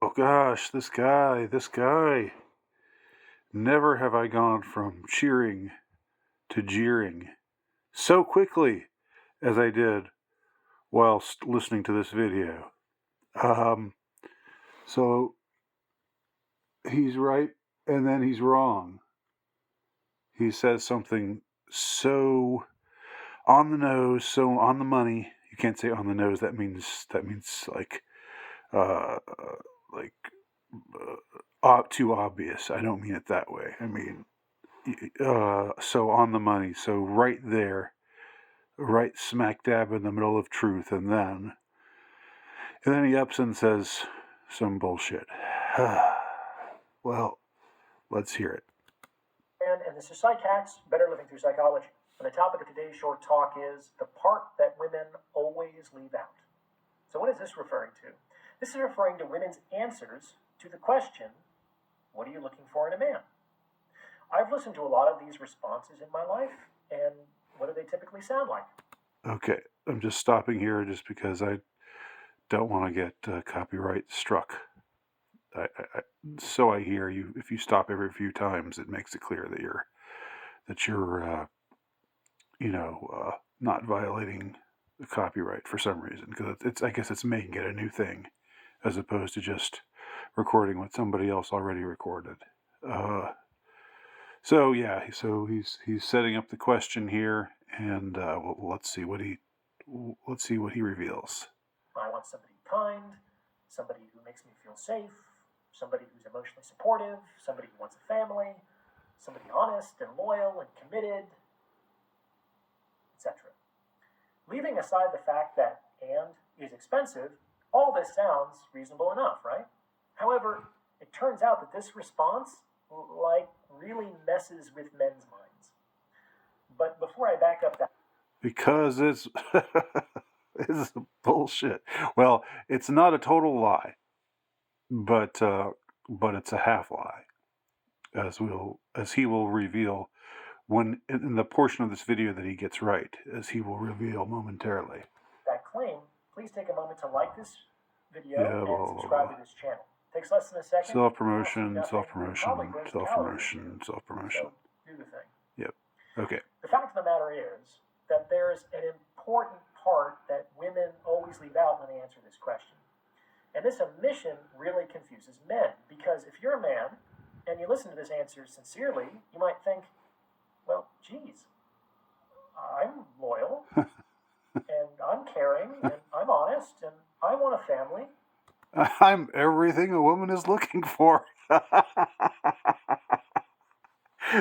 Oh gosh, this guy. Never have I gone from cheering to jeering so quickly as I did whilst listening to this video. So he's right and then he's wrong. He says something so on the nose, so on the money. You can't say on the nose. That means like uh, like too obvious. I don't mean it that way. I mean so on the money. So right there, right smack dab in the middle of truth, and then he ups and says some bullshit. Well, let's hear it. And this is Psych Hacks, Better Living Through Psychology. And the topic of today's short talk is the part that women always leave out. So what is this referring to? This is referring to women's answers to the question, what are you looking for in a man? I've listened to a lot of these responses in my life, and what do they typically sound like? Okay, I'm just stopping here just because I don't want to get copyright struck. So I hear you. If you stop every few times, it makes it clear that you're not violating the copyright for some reason. Because I guess it's making it a new thing, as opposed to just recording what somebody else already recorded. So he's setting up the question here, and let's see what he reveals. I want somebody kind, somebody who makes me feel safe, somebody who's emotionally supportive, somebody who wants a family, somebody honest and loyal and committed, etc. Leaving aside the fact that and is expensive, all this sounds reasonable enough, right? However, it turns out that this response really messes with men's minds. But before I back up that... Because it's it's bullshit. Well, it's not a total lie, but it's a half lie, as he will reveal when in the portion of this video that he gets right, as he will reveal momentarily. That claim, please take a moment to like this video and subscribe to this channel. Takes less than a second. Self-promotion. So do the thing. Yep. Okay. The fact of the matter is that there's an important part that women always leave out when they answer this question. And this omission really confuses men, because if you're a man and you listen to this answer sincerely, you might think, well, geez, I'm loyal and I'm caring and I'm honest and I want a family. I'm everything a woman is looking for.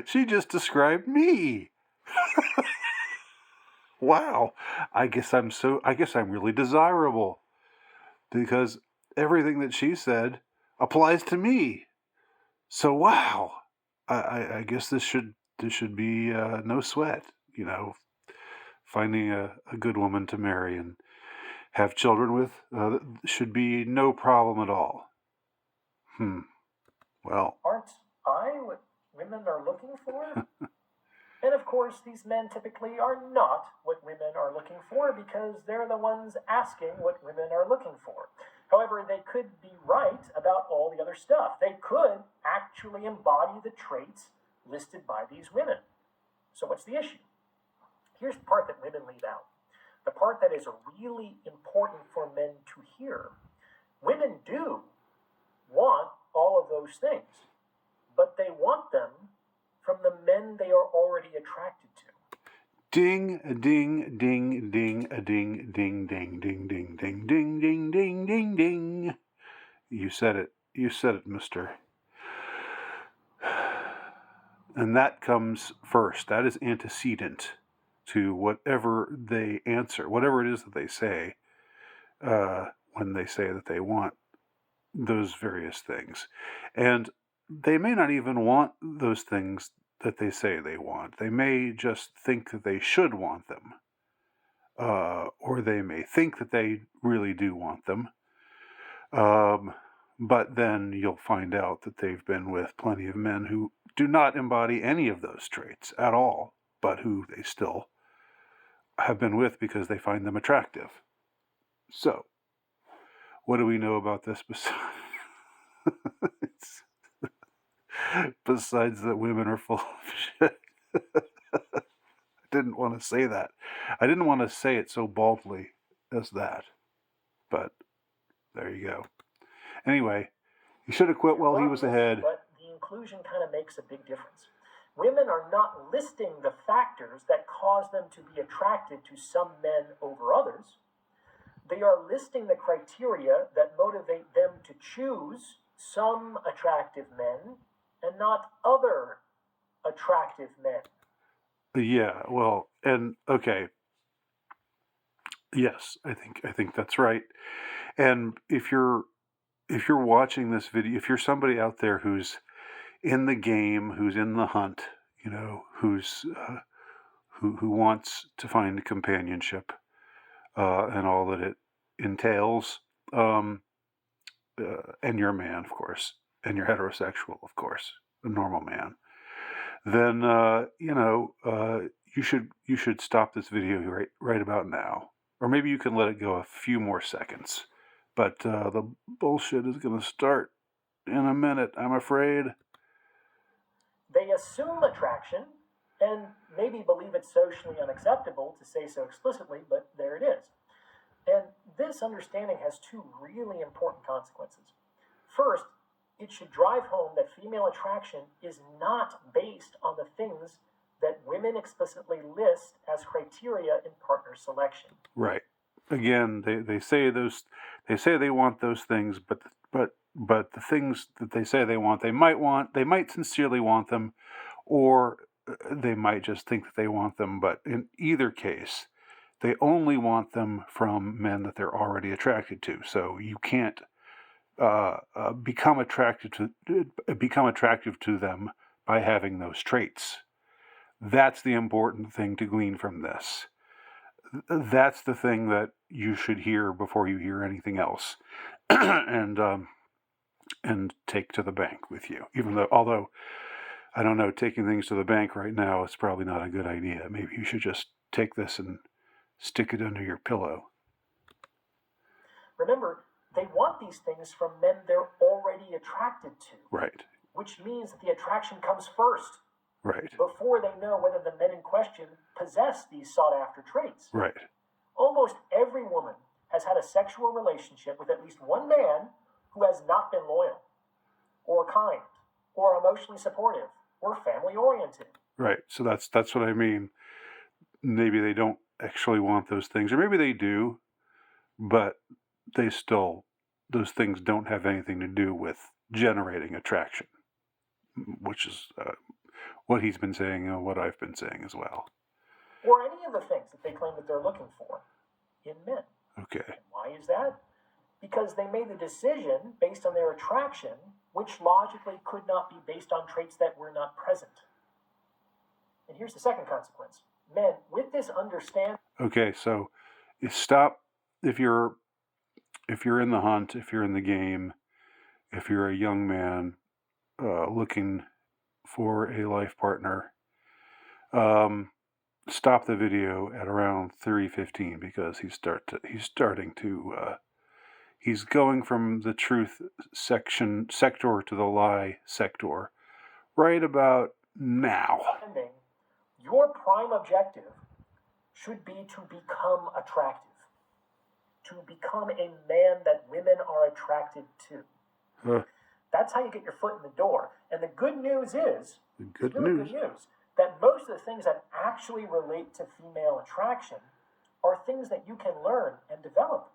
She just described me. Wow. I guess I'm really desirable, because everything that she said applies to me. So wow. I guess this should be no sweat, finding a good woman to marry and have children with should be no problem at all. Well, aren't I what women are looking for? And of course, these men typically are not what women are looking for, because they're the ones asking what women are looking for. However, they could be right about all the other stuff. They could actually embody the traits listed by these women. So what's the issue? Here's the part that women leave out. The part that is really important for men to hear. Women do want all of those things, but they want them from the men they are already attracted to. Ding, a ding, ding, ding, a ding, ding, ding, ding, ding, ding, ding, ding, ding, ding, ding. You said it, mister. And that comes first. That is antecedent to whatever they answer, whatever it is that they say, when they say that they want those various things. And they may not even want those things that they say they want. They may just think that they should want them. Or they may think that they really do want them. But then you'll find out that they've been with plenty of men who do not embody any of those traits at all, but who they still have been with because they find them attractive. So, what do we know about this Besides that women are full of shit. I didn't want to say that. I didn't want to say it so baldly as that. But there you go. Anyway, he should have quit while he was ahead. But the inclusion kind of makes a big difference. Women are not listing the factors that cause them to be attracted to some men over others. They are listing the criteria that motivate them to choose some attractive men and not other attractive men. Yeah, well, and okay. Yes, I think that's right. And if you're watching this video, if you're somebody out there who's in the game, who's in the hunt, who's who wants to find companionship and all that it entails, and you're a man, of course, and you're heterosexual, of course, a normal man, then you should stop this video right about now, or maybe you can let it go a few more seconds. But the bullshit is going to start in a minute, I'm afraid. They assume attraction and maybe believe it's socially unacceptable to say so explicitly, but there it is. And this understanding has two really important consequences. First, it should drive home that female attraction is not based on the things that women explicitly list as criteria in partner selection. Right. Again, they say they want those things, but the things that they say they want, they might sincerely want them, or they might just think that they want them. But in either case, they only want them from men that they're already attracted to. So you can't become attracted to them by having those traits. That's the important thing to glean from this. That's the thing that you should hear before you hear anything else, and take to the bank with you. Although I don't know, taking things to the bank right now is probably not a good idea. Maybe you should just take this and stick it under your pillow. Remember, they want these things from men they're already attracted to. Right. Which means that the attraction comes first. Right. Before they know whether the men in question possess these sought-after traits. Right. Almost every woman has had a sexual relationship with at least one man who has not been loyal, or kind, or emotionally supportive, or family-oriented. Right. So that's what I mean. Maybe they don't actually want those things, or maybe they do, but those things don't have anything to do with generating attraction, which is what he's been saying and what I've been saying as well. Or any of the things that they claim that they're looking for in men. Okay. And why is that? Because they made the decision based on their attraction, which logically could not be based on traits that were not present. And here's the second consequence. Men, with this understanding... Okay, so stop. If you're in the hunt, if you're in the game, if you're a young man looking for a life partner, stop the video at around 3:15 because he's going from the truth sector to the lie sector right about now. Your prime objective should be to become attractive, to become a man that women are attracted to. That's how you get your foot in the door. And the good news is, good news, that most of the things that actually relate to female attraction are things that you can learn and develop.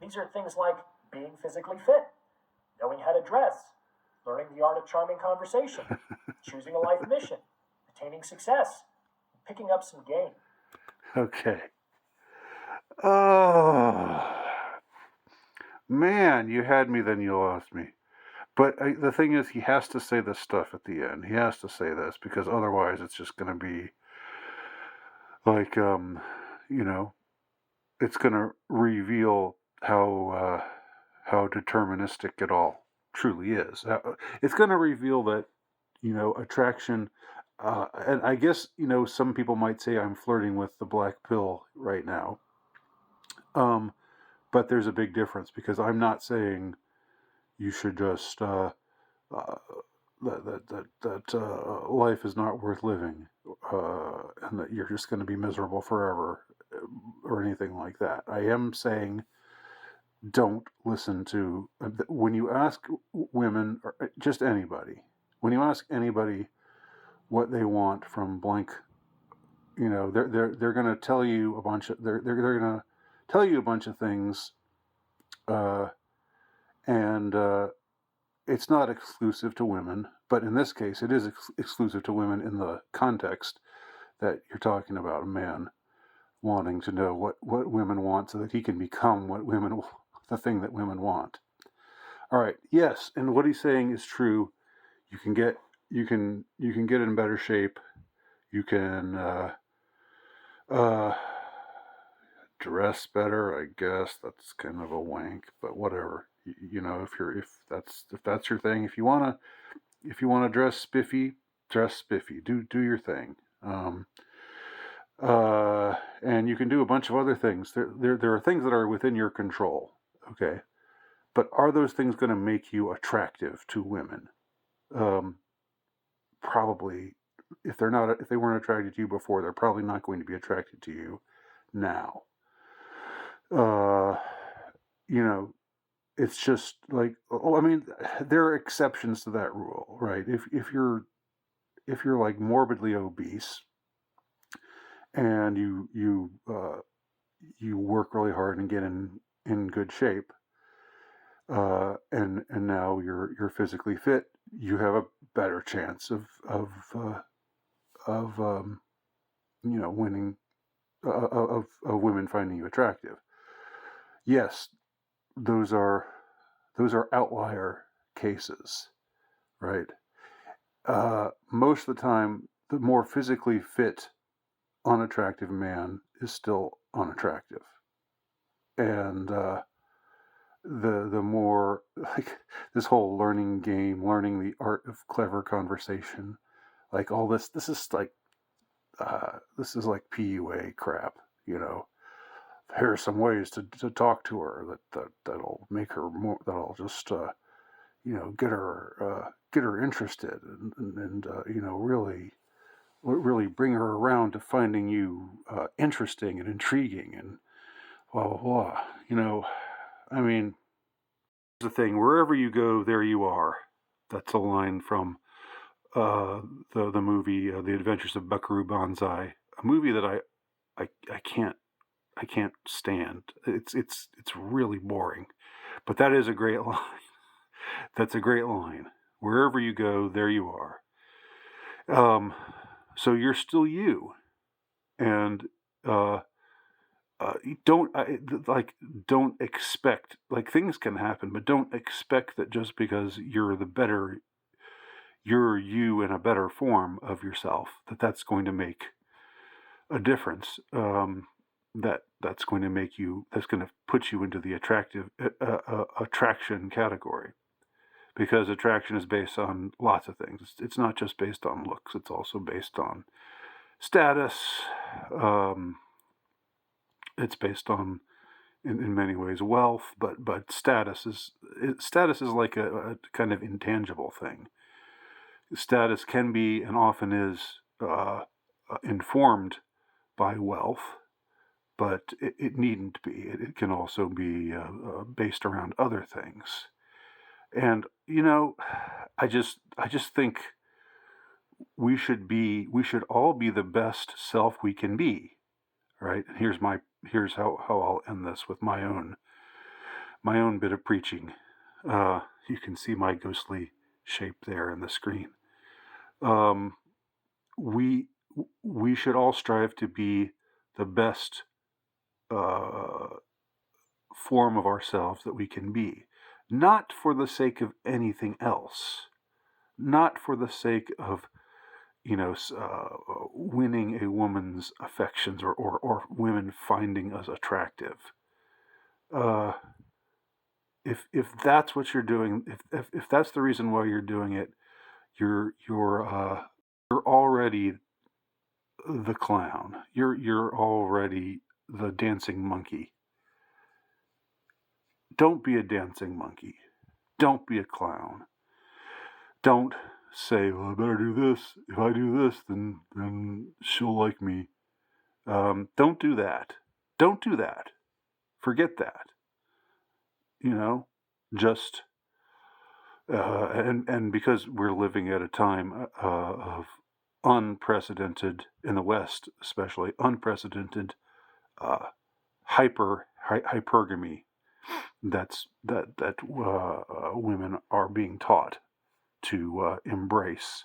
These are things like being physically fit, knowing how to dress, learning the art of charming conversation, choosing a life mission, attaining success, picking up some game. Okay. Oh, man, you had me, then you lost me. But the thing is, he has to say this stuff at the end. He has to say this because otherwise it's just going to be like, it's going to reveal how deterministic it all truly is. It's going to reveal that, attraction, and I guess, some people might say I'm flirting with the black pill right now. But there's a big difference because I'm not saying you should just life is not worth living, and that you're just going to be miserable forever, or anything like that. I am saying, don't listen to when you ask women, or just anybody. When you ask anybody what they want from blank, they're going to tell you a bunch of they're going to tell you a bunch of things, and it's not exclusive to women, but in this case, it is exclusive to women in the context that you're talking about a man wanting to know what women want so that he can become the thing that women want. All right, yes, and what he's saying is true. You can get in better shape. You can dress better. I guess that's kind of a wank, but whatever. If that's your thing, if you wanna dress spiffy, dress spiffy. Do your thing. And you can do a bunch of other things. There are things that are within your control. Okay, but are those things going to make you attractive to women? Probably. If they weren't attracted to you before, they're probably not going to be attracted to you now. It's just like, there are exceptions to that rule, right? If you're like morbidly obese and you work really hard and get in good shape, and now you're physically fit, you have a better chance of winning, of women finding you attractive. Yes, those are outlier cases, right? Most of the time, the more physically fit, unattractive man is still unattractive, and the more, like, this whole learning the art of clever conversation, like all this is like PUA crap. Here are some ways to talk to her that'll make her more, that'll just get her interested, and really bring her around to finding you interesting and intriguing, and blah blah blah. The thing, wherever you go, there you are. That's a line from the movie The Adventures of Buckaroo Banzai, a movie that I can't stand. It's really boring, but that is a great line. That's a great line. Wherever you go, there you are. So you're still you, and don't expect, like, things can happen, but don't expect that just because you're you in a better form of yourself, that's going to make a difference. That's going to put you into the attraction category, because attraction is based on lots of things. It's not just based on looks. It's also based on status. It's based on, in many ways, wealth, but status is like a kind of intangible thing. Status can be, and often is, informed by wealth, but it needn't be. It can also be based around other things. And I just think we should all be the best self we can be, right? And here's how I'll end this with my own bit of preaching. You can see my ghostly shape there in the screen. We should all strive to be the best form of ourselves that we can be, not for the sake of anything else, not for the sake of winning a woman's affections, or women finding us attractive. If that's what you're doing, if that's the reason why you're doing it, you're already the clown. You're already the dancing monkey. Don't be a dancing monkey. Don't be a clown. Don't say, well, I better do this. If I do this, then she'll like me. Don't do that. Don't do that. Forget that. You know, just and because we're living at a time of unprecedented, in the West especially, unprecedented hypergamy that women are being taught to embrace.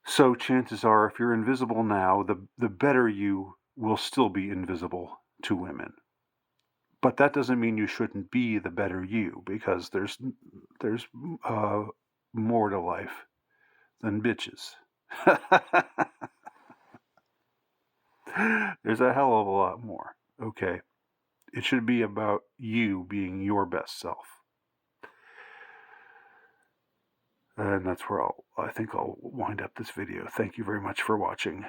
So chances are, if you're invisible now, the better you will still be invisible to women. But that doesn't mean you shouldn't be the better you, because there's more to life than bitches. There's a hell of a lot more. Okay, it should be about you being your best self. And that's where I think I'll wind up this video. Thank you very much for watching.